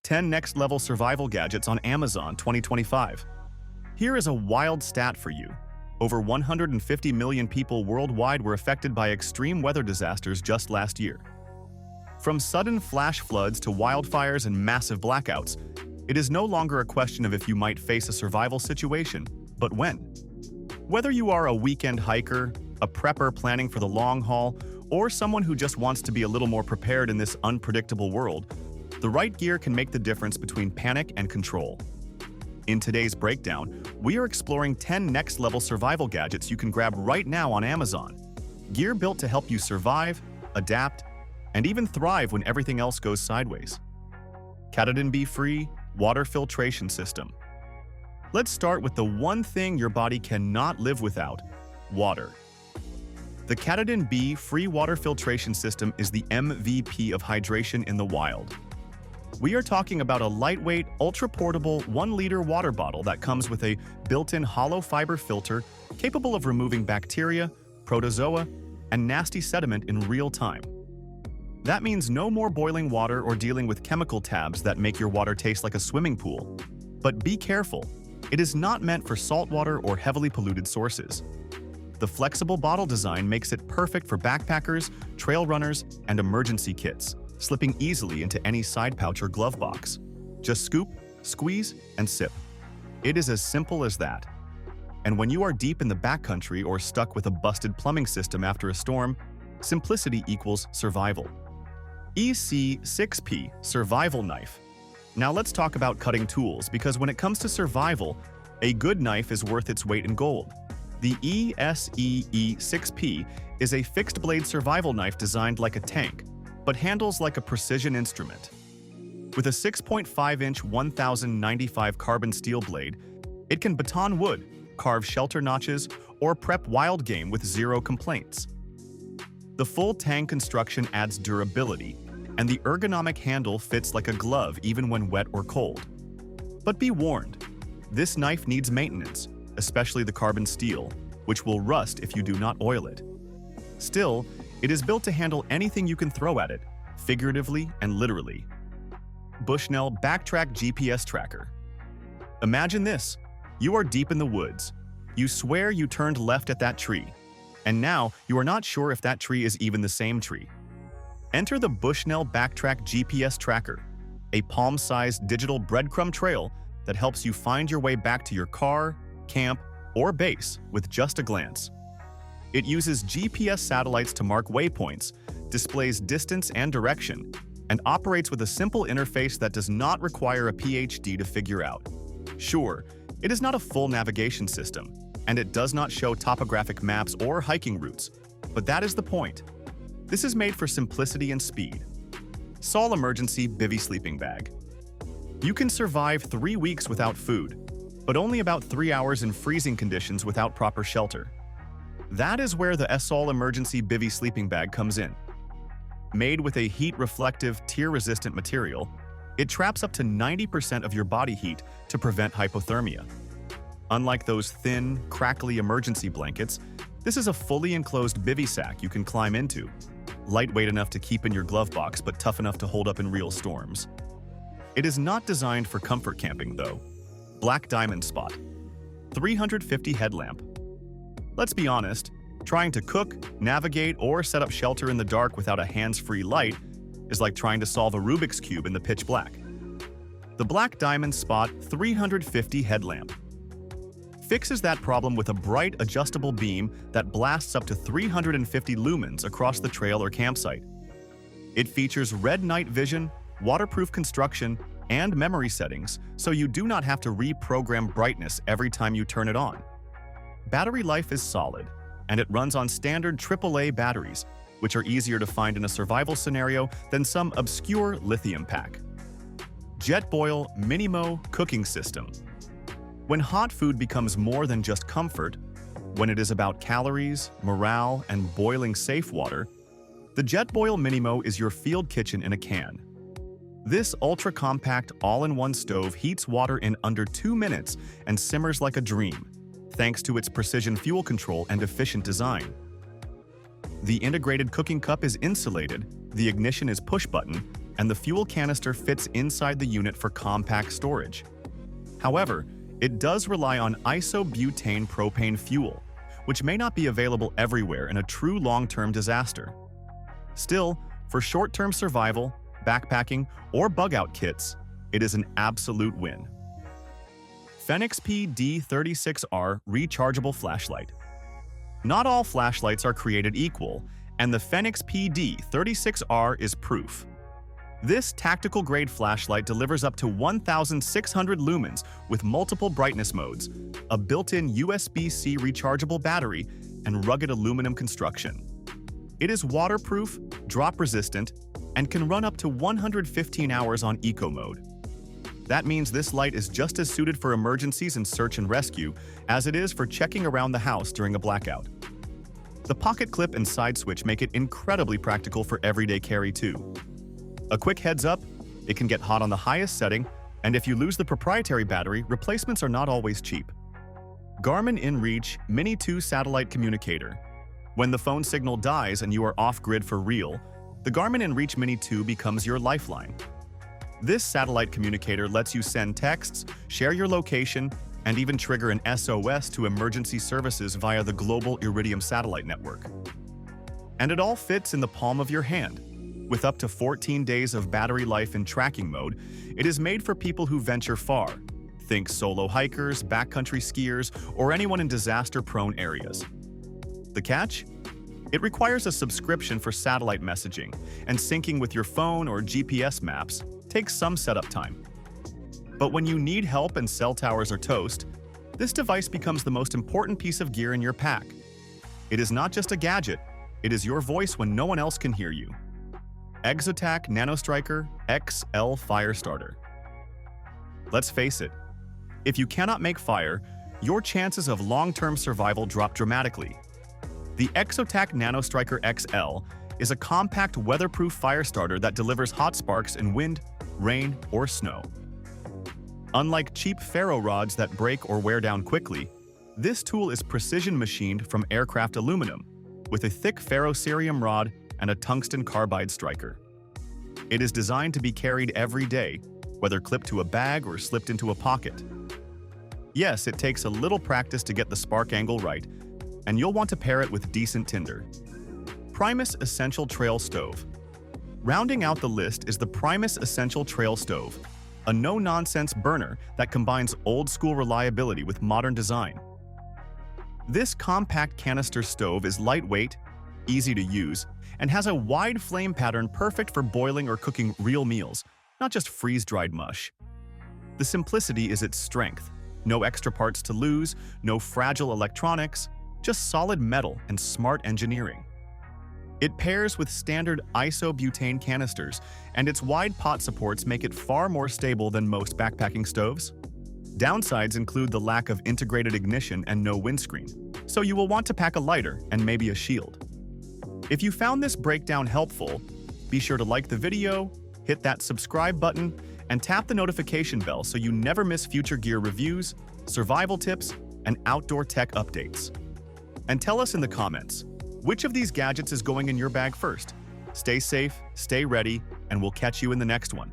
10 Next-Level Survival Gadgets on Amazon 2025. Here is a wild stat for you. Over 150 million people worldwide were affected by extreme weather disasters just last year. From sudden flash floods to wildfires and massive blackouts, it is no longer a question of if you might face a survival situation, but when. Whether you are a weekend hiker, a prepper planning for the long haul, or someone who just wants to be a little more prepared in this unpredictable world, the right gear can make the difference between panic and control. In today's breakdown, we are exploring 10 next-level survival gadgets you can grab right now on Amazon. Gear built to help you survive, adapt, and even thrive when everything else goes sideways. Katadyn B-Free Water Filtration System. Let's start with the one thing your body cannot live without: water. The Katadyn B-Free Water Filtration System is the MVP of hydration in the wild. We are talking about a lightweight, ultra-portable 1-liter water bottle that comes with a built-in hollow fiber filter capable of removing bacteria, protozoa, and nasty sediment in real time. That means no more boiling water or dealing with chemical tabs that make your water taste like a swimming pool. But be careful, it is not meant for saltwater or heavily polluted sources. The flexible bottle design makes it perfect for backpackers, trail runners, and emergency kits, slipping easily into any side pouch or glove box. Just scoop, squeeze, and sip. It is as simple as that. And when you are deep in the backcountry or stuck with a busted plumbing system after a storm, simplicity equals survival. EC6P Survival Knife. Now let's talk about cutting tools, because when it comes to survival, a good knife is worth its weight in gold. The ESEE6P is a fixed-blade survival knife designed like a tank, but handles like a precision instrument. With a 6.5-inch 1095 carbon steel blade, it can baton wood, carve shelter notches, or prep wild game with zero complaints. The full tang construction adds durability, and the ergonomic handle fits like a glove even when wet or cold. But be warned, this knife needs maintenance, especially the carbon steel, which will rust if you do not oil it. Still, it is built to handle anything you can throw at it, figuratively and literally. Bushnell Backtrack GPS Tracker. Imagine this: you are deep in the woods. You swear you turned left at that tree, and now you are not sure if that tree is even the same tree. Enter the Bushnell Backtrack GPS Tracker, a palm-sized digital breadcrumb trail that helps you find your way back to your car, camp, or base with just a glance. It uses GPS satellites to mark waypoints, displays distance and direction, and operates with a simple interface that does not require a PhD to figure out. Sure, it is not a full navigation system, and it does not show topographic maps or hiking routes, but that is the point. This is made for simplicity and speed. Sol Emergency Bivy Sleeping Bag. You can survive 3 weeks without food, but only about 3 hours in freezing conditions without proper shelter. That is where the Sol Emergency Bivy Sleeping Bag comes in. Made with a heat-reflective, tear-resistant material, it traps up to 90% of your body heat to prevent hypothermia. Unlike those thin, crackly emergency blankets, this is a fully enclosed bivy sack you can climb into. Lightweight enough to keep in your glove box, but tough enough to hold up in real storms. It is not designed for comfort camping, though. Black Diamond Spot 350 Headlamp. Let's be honest, trying to cook, navigate, or set up shelter in the dark without a hands-free light is like trying to solve a Rubik's Cube in the pitch black. The Black Diamond Spot 350 Headlamp fixes that problem with a bright, adjustable beam that blasts up to 350 lumens across the trail or campsite. It features red night vision, waterproof construction, and memory settings, so you do not have to reprogram brightness every time you turn it on. Battery life is solid, and it runs on standard AAA batteries, which are easier to find in a survival scenario than some obscure lithium pack. JetBoil Minimo Cooking System. When hot food becomes more than just comfort, when it is about calories, morale, and boiling safe water, the JetBoil Minimo is your field kitchen in a can. This ultra-compact, all-in-one stove heats water in under 2 minutes and simmers like a dream, thanks to its precision fuel control and efficient design. The integrated cooking cup is insulated, the ignition is push-button, and the fuel canister fits inside the unit for compact storage. However, it does rely on isobutane propane fuel, which may not be available everywhere in a true long-term disaster. Still, for short-term survival, backpacking, or bug-out kits, it is an absolute win. Fenix PD36R Rechargeable Flashlight. Not all flashlights are created equal, and the Fenix PD36R is proof. This tactical-grade flashlight delivers up to 1,600 lumens with multiple brightness modes, a built-in USB-C rechargeable battery, and rugged aluminum construction. It is waterproof, drop-resistant, and can run up to 115 hours on eco mode. That means this light is just as suited for emergencies and search and rescue as it is for checking around the house during a blackout. The pocket clip and side switch make it incredibly practical for everyday carry too. A quick heads up, it can get hot on the highest setting, and if you lose the proprietary battery, replacements are not always cheap. Garmin InReach Mini 2 Satellite Communicator. When the phone signal dies and you are off-grid for real, the Garmin InReach Mini 2 becomes your lifeline. This satellite communicator lets you send texts, share your location, and even trigger an SOS to emergency services via the global Iridium satellite network. And it all fits in the palm of your hand. With up to 14 days of battery life in tracking mode, it is made for people who venture far. Think solo hikers, backcountry skiers, or anyone in disaster-prone areas. The catch? It requires a subscription for satellite messaging, and syncing with your phone or GPS maps takes some setup time. But when you need help and cell towers are toast, this device becomes the most important piece of gear in your pack. It is not just a gadget, it is your voice when no one else can hear you. Exotac NanoStriker XL Firestarter. Let's face it, if you cannot make fire, your chances of long-term survival drop dramatically. The Exotac NanoStriker XL is a compact weatherproof fire starter that delivers hot sparks in wind, rain, or snow. Unlike cheap ferro rods that break or wear down quickly, this tool is precision machined from aircraft aluminum, with a thick ferrocerium rod and a tungsten carbide striker. It is designed to be carried every day, whether clipped to a bag or slipped into a pocket. Yes, it takes a little practice to get the spark angle right, and you'll want to pair it with decent tinder. Primus Essential Trail Stove. Rounding out the list is the Primus Essential Trail Stove, a no-nonsense burner that combines old-school reliability with modern design. This compact canister stove is lightweight, easy to use, and has a wide flame pattern perfect for boiling or cooking real meals, not just freeze-dried mush. The simplicity is its strength. No extra parts to lose, no fragile electronics, just solid metal and smart engineering. It pairs with standard isobutane canisters, and its wide pot supports make it far more stable than most backpacking stoves. Downsides include the lack of integrated ignition and no windscreen, so you will want to pack a lighter and maybe a shield. If you found this breakdown helpful, be sure to like the video, hit that subscribe button, and tap the notification bell so you never miss future gear reviews, survival tips, and outdoor tech updates. And tell us in the comments, which of these gadgets is going in your bag first? Stay safe, stay ready, and we'll catch you in the next one.